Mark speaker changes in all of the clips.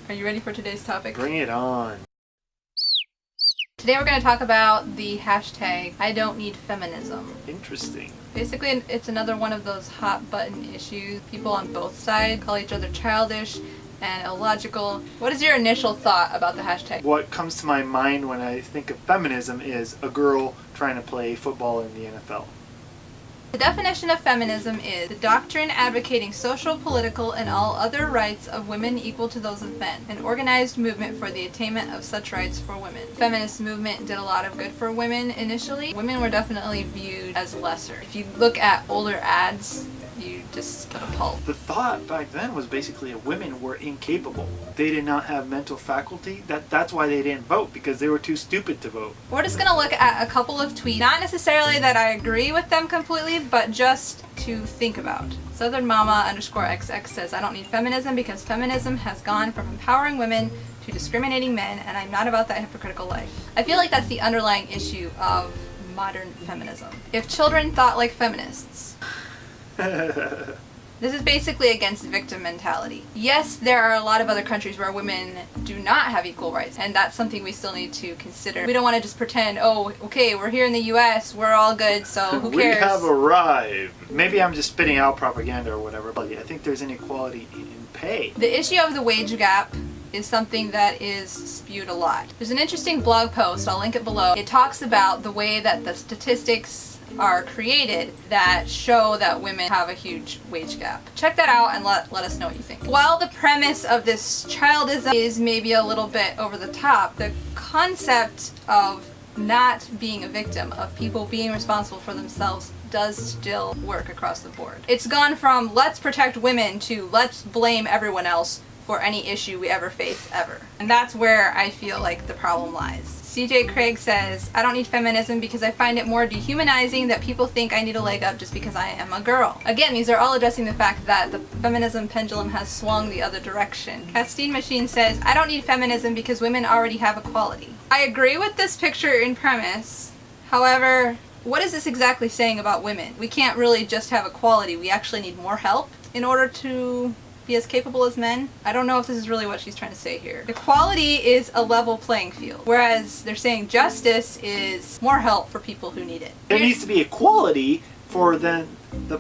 Speaker 1: Are you ready for today's topic?
Speaker 2: Bring it on.
Speaker 1: Today we're going to talk about the hashtag #IDontNeedFeminism.
Speaker 2: Interesting.
Speaker 1: Basically, it's another one of those hot button issues. People on both sides call each other childish and illogical. What is your initial thought about the hashtag?
Speaker 2: What comes to my mind when I think of feminism is a girl trying to play football in the NFL.
Speaker 1: The definition of feminism is the doctrine advocating social, political, and all other rights of women equal to those of men, an organized movement for the attainment of such rights for women. The feminist movement did a lot of good for women initially. Women were definitely viewed as lesser. If you look at older ads, you just get appalled.
Speaker 2: The thought back then was basically that women were incapable. They did not have mental faculty. That's why they didn't vote, because they were too stupid to vote.
Speaker 1: We're just going to look at a couple of tweets. Not necessarily that I agree with them completely, but just to think about. Southern Mama _XX says, I don't need feminism because feminism has gone from empowering women to discriminating men, and I'm not about that hypocritical life. I feel like that's the underlying issue of modern feminism. If children thought like feminists, this is basically against victim mentality. Yes, there are a lot of other countries where women do not have equal rights, and that's something we still need to consider. We don't want to just pretend, oh, okay, we're here in the US, we're all good, so who cares?
Speaker 2: We have arrived. Maybe I'm just spitting out propaganda or whatever, but I think there's inequality in pay.
Speaker 1: The issue of the wage gap is something that is spewed a lot. There's an interesting blog post, I'll link it below. It talks about the way that the statistics are created that show that women have a huge wage gap. Check that out and let us know what you think. While the premise of this childism is maybe a little bit over the top, the concept of not being a victim, of people being responsible for themselves, does still work across the board. It's gone from let's protect women to let's blame everyone else for any issue we ever face ever. And that's where I feel like the problem lies. CJ Craig says, I don't need feminism because I find it more dehumanizing that people think I need a leg up just because I am a girl. Again, these are all addressing the fact that the feminism pendulum has swung the other direction. Castine Machine says, I don't need feminism because women already have equality. I agree with this picture in premise. However, what is this exactly saying about women? We can't really just have equality. We actually need more help in order to be as capable as men. I don't know if this is really what she's trying to say here. Equality is a level playing field, whereas they're saying justice is more help for people who need it.
Speaker 2: There needs to be equality for the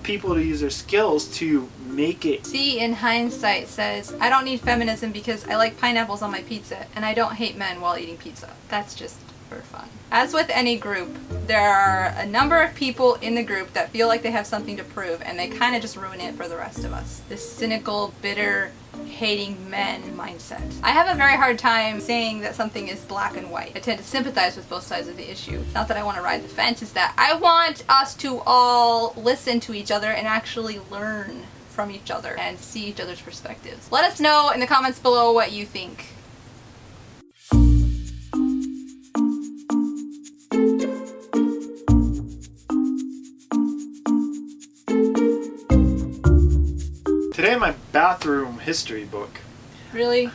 Speaker 2: people to use their skills to make it.
Speaker 1: See in hindsight says, I don't need feminism because I like pineapples on my pizza and I don't hate men while eating pizza. That's just for fun. As with any group, there are a number of people in the group that feel like they have something to prove and they kind of just ruin it for the rest of us. This cynical, bitter, hating men mindset. I have a very hard time saying that something is black and white. I tend to sympathize with both sides of the issue. It's not that I want to ride the fence, it's that I want us to all listen to each other and actually learn from each other and see each other's perspectives. Let us know in the comments below what you think.
Speaker 2: Today in my bathroom history book.
Speaker 1: Really?